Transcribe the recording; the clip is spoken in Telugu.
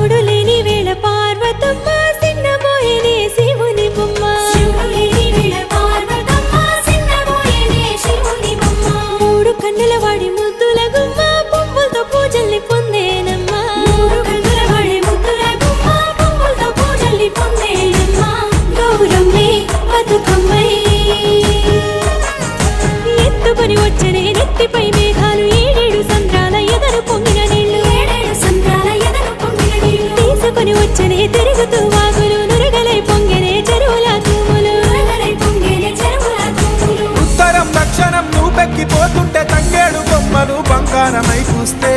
శివుడు లేని వేళ పార్వతమ్మ సిన్నబోయేనే శివుని బొమ్మ మూడు కన్నుల వాడి ముద్దుల గుమ్మ పువ్వులతో పూజల్ని పొందేనమ్మా గౌరమ్మే బతుకమ్మై ఎత్తుకొని వచ్చనే నెత్తిపై మేఘాలు ఏడేడు సంద్రాల ఎదరు పొంగిన నీళ్లు తీసుకొని వచ్చనే తిరుగుతూ వాగులు నురగలై పొంగెనే చెరువుల తూములు ఉత్తరం దక్షిణం నువ్వెక్కిపోతుంటే తంగేడు బొమ్మలు బంగారమై చూస్తే